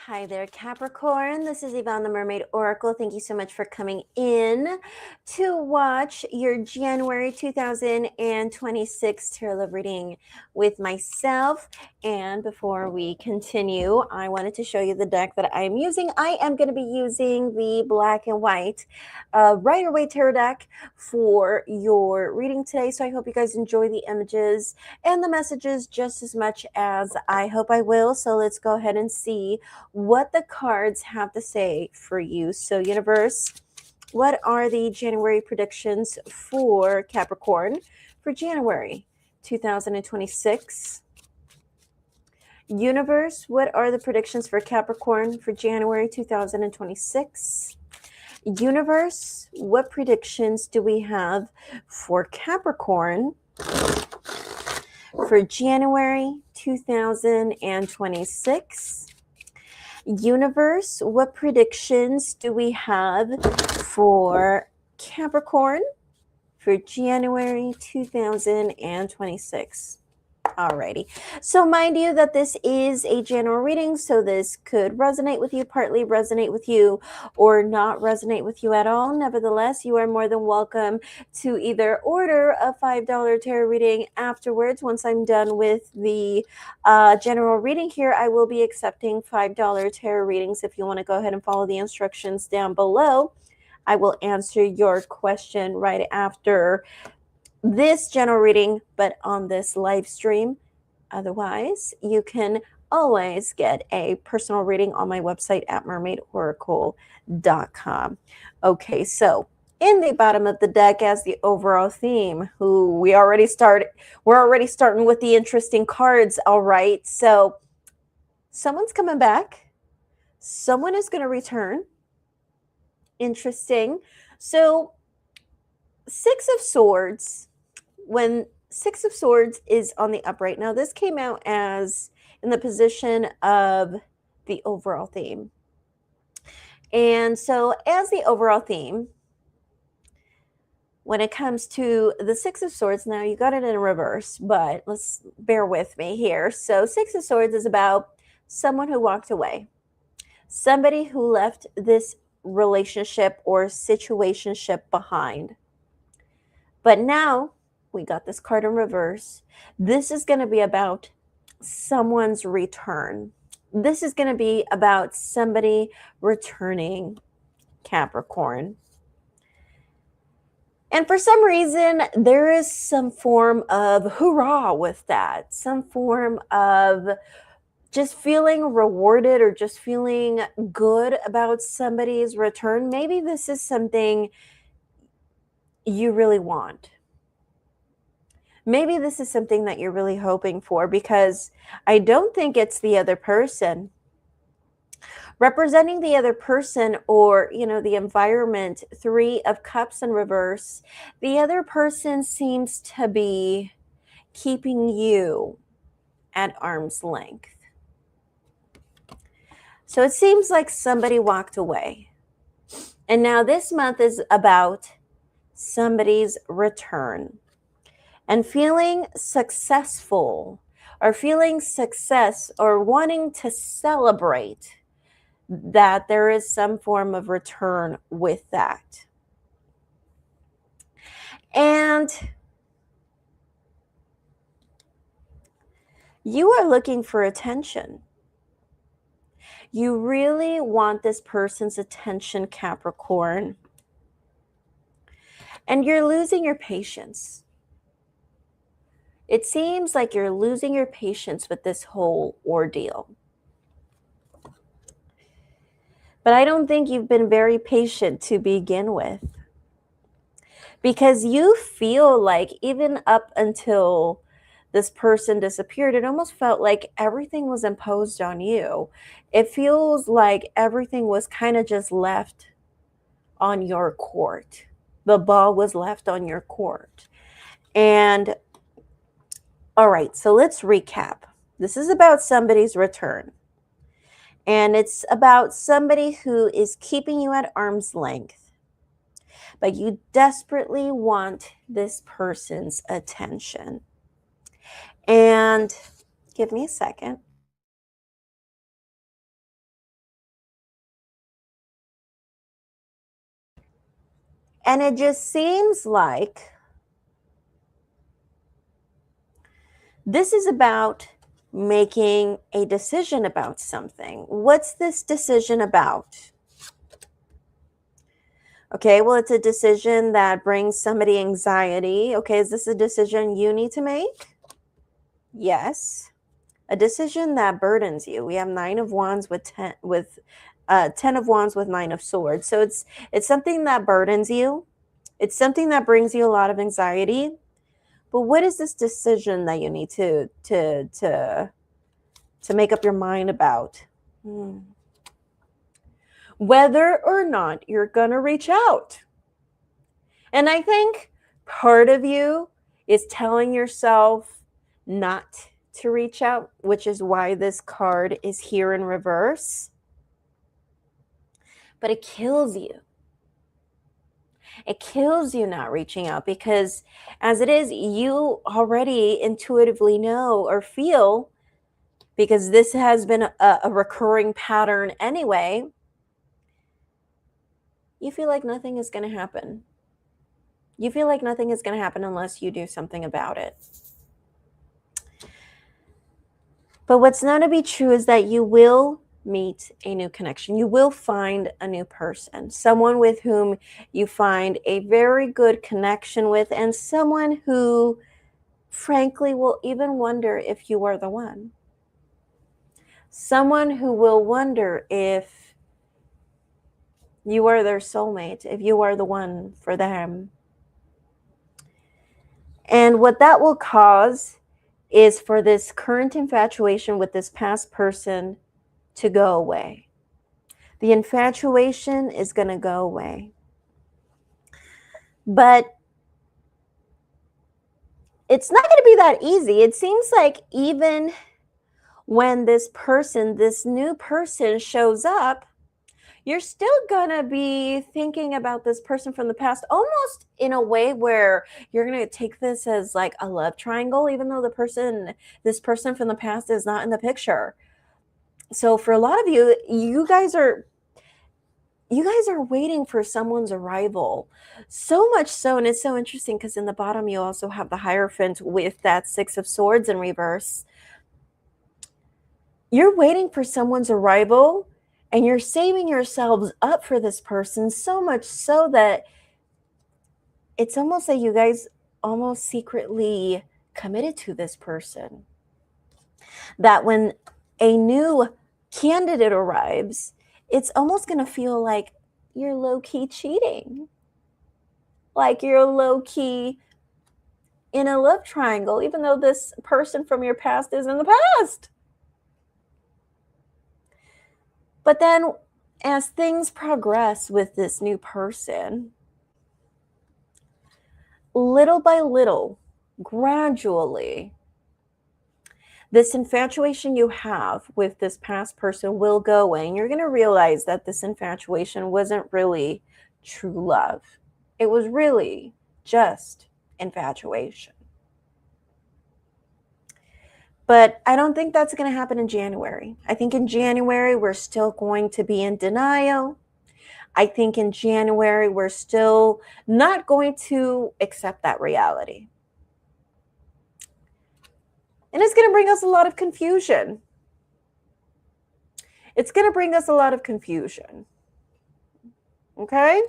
Hi there, Capricorn. This is Yvonne the Mermaid Oracle. Thank you so much for coming in to watch your January 2026 tarot reading with myself. And before we continue, I wanted to show you the deck that I'm using. I am going to be using the black and white Rider-Waite tarot deck for your reading today. So I hope you guys enjoy the images and the messages just as much as I hope I will. So let's go ahead and see what the cards have to say for you. So universe, what are the January predictions for Capricorn for January 2026? Universe, what are the predictions for Capricorn for January 2026? Universe, what predictions do we have for Capricorn for January 2026? Universe, what predictions do we have for Capricorn for January 2026? Alrighty. So mind you that this is a general reading, so this could resonate with you, partly resonate with you, or not resonate with you at all. Nevertheless, you are more than welcome to either order a $5 tarot reading afterwards. Once I'm done with the general reading here, I will be accepting $5 tarot readings. If you want to go ahead and follow the instructions down below, I will answer your question right after this general reading, but on this live stream. Otherwise, you can always get a personal reading on my website at mermaidoracle.com. Okay, so in the bottom of the deck as the overall theme, we're already starting with the interesting cards. All right, so someone's coming back, someone is going to return. Interesting. So Six of Swords, when Six of Swords is on the upright. Now, this came out as in the position of the overall theme. And so as the overall theme, when it comes to the Six of Swords, now you got it in reverse, but let's bear with me here. So Six of Swords is about someone who walked away, somebody who left this relationship or situationship behind. But now we got this card in reverse. This is going to be about someone's return. This is going to be about somebody returning, Capricorn. And for some reason, there is some form of hurrah with that, some form of just feeling rewarded or just feeling good about somebody's return. Maybe this is something you really want. Maybe this is something that you're really hoping for, because I don't think it's the other person. Representing the other person, or, the environment, Three of Cups in reverse, the other person seems to be keeping you at arm's length. So it seems like somebody walked away. And now this month is about somebody's return. And feeling successful, or feeling success, or wanting to celebrate that there is some form of return with that. And you are looking for attention. You really want this person's attention, Capricorn. And you're losing your patience. It seems like you're losing your patience with this whole ordeal. But I don't think you've been very patient to begin with, because you feel like even up until this person disappeared, it almost felt like everything was imposed on you. It feels like everything was kind of just left on your court. The ball was left on your court. And all right, so let's recap. This is about somebody's return. And it's about somebody who is keeping you at arm's length. But you desperately want this person's attention. And give me a second. And it just seems like this is about making a decision about something. What's this decision about? Okay, well, it's a decision that brings somebody anxiety. Okay, is this a decision you need to make? Yes. A decision that burdens you. We have 9 of Wands with 10 of Wands with 9 of Swords. So it's something that burdens you. It's something that brings you a lot of anxiety. But what is this decision that you need to make up your mind about? Whether or not you're going to reach out. And I think part of you is telling yourself not to reach out, which is why this card is here in reverse. But it kills you. It kills you not reaching out, because as it is, you already intuitively know or feel, because this has been a recurring pattern anyway, you feel like nothing is going to happen. You feel like nothing is going to happen unless you do something about it. But what's not to be true is that you will meet a new connection. You will find a new person, someone with whom you find a very good connection with, and someone who, frankly, will even wonder if you are the one. Someone who will wonder if you are their soulmate, if you are the one for them. And what that will cause is for this current infatuation with this past person to go away. The infatuation is going to go away. But it's not going to be that easy. It seems like even when this person, this new person shows up, you're still going to be thinking about this person from the past, almost in a way where you're going to take this as like a love triangle, even though this person from the past is not in the picture. So for a lot of you, you guys are waiting for someone's arrival. So much so, and it's so interesting because in the bottom you also have the Hierophant with that 6 of Swords in reverse. You're waiting for someone's arrival, and you're saving yourselves up for this person, so much so that it's almost like you guys almost secretly committed to this person. That when a new candidate arrives, it's almost going to feel like you're low-key cheating. Like you're low-key in a love triangle, even though this person from your past is in the past. But then as things progress with this new person, little by little, gradually, this infatuation you have with this past person will go away. And you're going to realize that this infatuation wasn't really true love. It was really just infatuation. But I don't think that's going to happen in January. I think in January, we're still going to be in denial. I think in January, we're still not going to accept that reality. And it's going to bring us a lot of confusion. It's going to bring us a lot of confusion. Okay?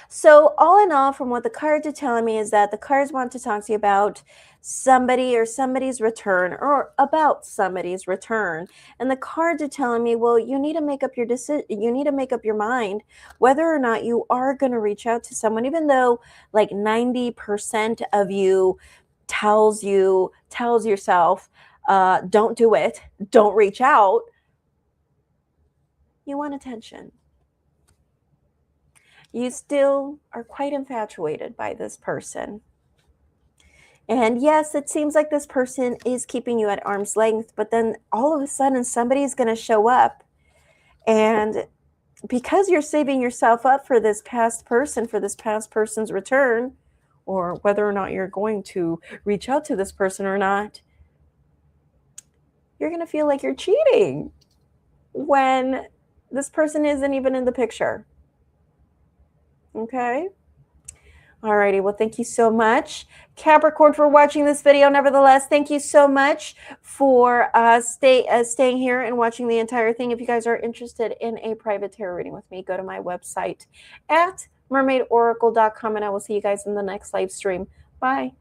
So all in all, from what the cards are telling me is that the cards want to talk to you about somebody or somebody's return, or about somebody's return. And the cards are telling me, well, you need to make up your decision. You need to make up your mind whether or not you are going to reach out to someone, even though like 90% of you tells yourself, don't do it, don't reach out. You want attention. You still are quite infatuated by this person. And yes, it seems like this person is keeping you at arm's length, but then all of a sudden somebody's going to show up. And because you're saving yourself up for this past person, for this past person's return, or whether or not you're going to reach out to this person or not, you're going to feel like you're cheating when this person isn't even in the picture. Okay. Alrighty, well, thank you so much, Capricorn, for watching this video. Nevertheless, thank you so much for staying here and watching the entire thing. If you guys are interested in a private tarot reading with me, go to my website at mermaidoracle.com, and I will see you guys in the next live stream. Bye.